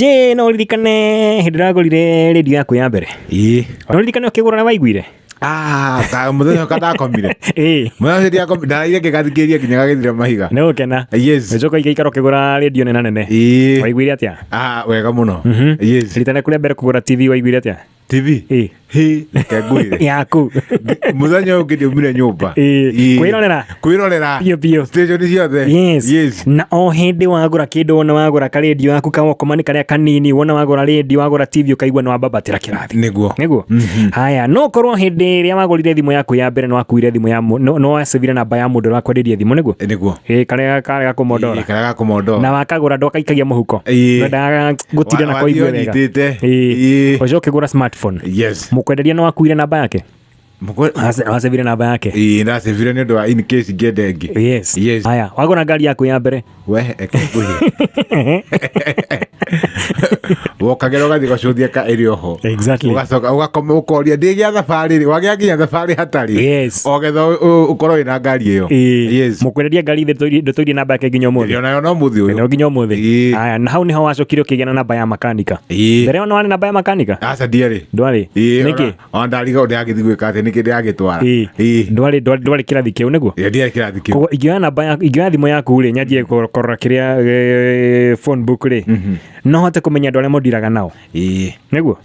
Je, no ririkane hindi ndagurire radio yaku ya mbere? No ririkane ukigura na waiguire? Ta muthenya kadakomire. Muthenya ndiakomire ndaire ngĩgathikĩria nginya gagĩthira mahiga. No kena. Yes. Nĩcoka ikara ukigura radio nene nene. Waiguire atia? Wega mũno. Yes. Ririkane kũrĩa mbere kũgũra TV waiguire atia? TV? Kagũire. Yaku. Muthenya ũngĩ ndiumire nyũmba. Kwĩrorera. Biũ. Station ciothe. Yes. Na o hĩndĩ wagũra kĩndũ wona wagũra ka radio yaku kawokomani karĩa kanini wona wagũra radio wagũra TV ũkaigua nĩ wambabatĩra kĩrathi. Nĩguo. Haya, no korwo hĩndĩ ĩrĩa wagũrire thimũ yaku ya mbere no wakuire thimũ ya no wasevire namba ya mũndũ wa kwenderia thimũ nĩguo. Karĩa ga Commodore. Na wakagũra ndokaikagia mũhuko. Nda gũtire na kũigua wega. Ũcoke ũkĩgũra smartphone. Yes. Mukwenderia no wakuire namba yake. Wasevire namba yake. Ndasevire nĩ ũndũ wa in case ngĩende ĩngĩ. Yes. Haya, wagũra ngari yaku ya mbere. Wokagĩra ũgathiĩ gũcuthia ka ĩrĩ oho. Exactly. Ũgacoka ũgakoma ũkoria ndĩgĩa thabarĩ wagĩa nginya thabarĩ hatarĩ. Yes. Ogetha ũkorwo wĩna ngari ĩyo. Yes. Mukwenderia ngari ndũtũirie namba yake nginya ũmũthĩ. Onayo no mũthĩ ũyũ. No nginya ũmũthĩ. Haya, na hau nĩho wacokire ũkĩgĩa na namba ya makanika. Mbere no warĩ namba ya makanika? Aca ndiarĩ. Ndwarĩ. Nĩkĩ? Ona ndariga ndagĩthiĩ gwĩka atĩ nĩkĩ ndagĩtwara. Ndwarĩ kĩrathi kĩu nĩguo? Ndiarĩ kĩrathi kĩu. Koguo ingĩoya namba ya thimũ yaku rĩ nyanjie kũrora kĩrĩa phone book rĩ no hote kũmenya andũ arĩa mũndiraga nao. Nĩguo?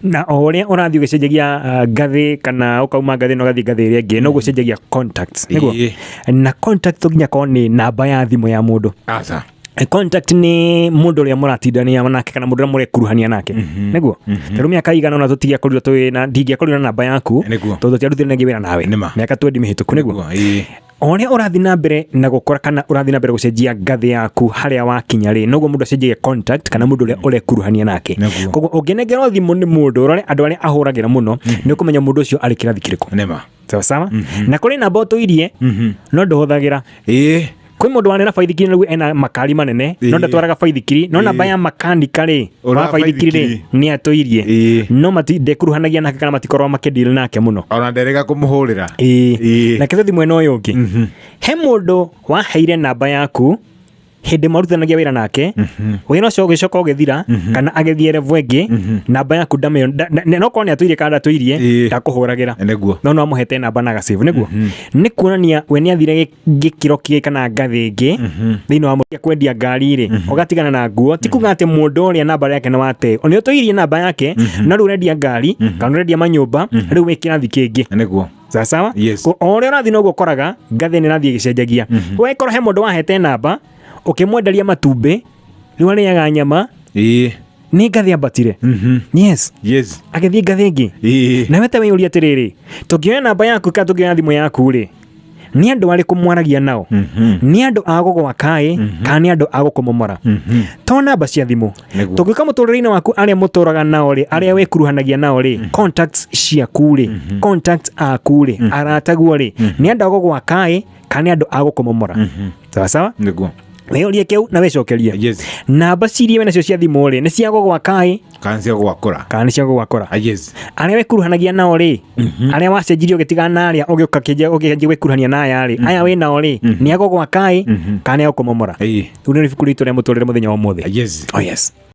Na o ũrĩa ũrathiĩ ũgĩcenjagia ngathĩ kana ũkauma ngathĩ no gathiĩ ngathĩ ĩrĩa ĩngĩ no gũcenjagia contacts. Nĩguo? Na contact to nginya korwo nĩ namba ya thimũ ya mũndũ. Aca. Contact ni mundu uria muratindania nake kana mundu uria murekuruhania nake. Nĩguo? Tondũ mĩaka igana ona tũtingĩakorirwo twĩna ndingĩakorirwo na namba yaku tondũ tũtiarutire wĩra nawe mĩaka 20 mĩhĩtũku. Nĩguo? Oria ũrathiĩ na mbere na gũkora kana ũrathiĩ na mbere gũcenjia ngathĩ yaku harĩa wakinya rĩ noguo mũndũ acenjagia contact kana mũndũ ũrĩa ũrekuruhania nake. Koguo ũngĩnengerwo thimũ nĩ mũndũ ũrore andũ arĩa ahũragĩra mũno nĩ ũkũmenya mũndũ ũcio arĩ kĩrathi kĩrĩkũ. Sawa? Na kũrĩ namba ũtũirie no ndũhũthagĩra. Kwĩ mũndũ wanena baithikiri nĩguo ena makari manene no ndatwaraga baithikiri no namba ya makanika rĩ wa baithikiri rĩ nĩ atũirie no ndekuruhanagia nake kana matikorwo makĩdeal nake mũno ona nderega kũmũhũrĩra. Na kĩthiĩ mwena ũyũ ũngĩ he mũndũ waheire namba yaku hĩndĩ marutithanagia wĩra nake wĩra ũcio ũgĩcoka ũgĩthira kana agĩthiĩ level ĩngĩ namba yaku no korwo nĩ atũirie kana ndatũirie ndakũhũragĩra no amũhete namba na gacĩbu. Nĩguo? Nĩ kuonania we nĩ athire gĩkĩro kĩngĩ kana ngathĩ ĩngĩ thĩinĩ wa mũndũ kwendia ngari rĩ ũgatigana na nguo ti kuga atĩ mũndũ ũrĩa namba yake nĩ wate nĩ ũtũirie namba yake no rĩu ũrendia ngari kana ũrendia manyũmba rĩu wĩ kĩrathi kĩngĩ. Sawa? O ũrĩa ũrathiĩ noguo ũkoraga ngathĩ nĩ rathiĩ ĩgĩcenjagia. We korwo he mũndũ wahete namba ukimwenderia matumbĩ rĩu arĩaga nyama nĩ ngathĩ ambatire. Yes. Agĩthiĩ ngathĩ ĩngĩ na wete wĩyũria atĩrĩrĩ tũngĩoya namba yaku kana tũngĩoya thimũ yaku rĩ nĩ andũ arĩkũ mwaragia nao nĩ andũ a gũgwaka kana nĩ andũ a gũkũmomora to namba cia thimũ tũngĩka mũtũrĩre-inĩ waku arĩa mũtũraga nao rĩ arĩa wĩkuruhanagia nao rĩ contacts ciaku rĩ contacts aku rĩ arataguo rĩ nĩ andũ a gũgwaka kana nĩ andũ a gũkũmomora. Sawa? Nĩguo. Weyorie kĩu na wecokerie. Namba ciria we nacio cia thimũ rĩ nĩ cia gũgwaka kana cia gũgwakora. Arĩa wĩkuruhanagia nao rĩ arĩa wacenjirie ũgĩtigana na arĩa ũgĩũka ũkĩanjia gwĩkuruhania na aya rĩ aya wĩ nao rĩ nĩ a gũgwaka kana nĩ a gũkũmomora. Rĩu nĩ ibuku ritũ rĩa mũtũrĩre mũthenya wa ũmũthĩ. Yes.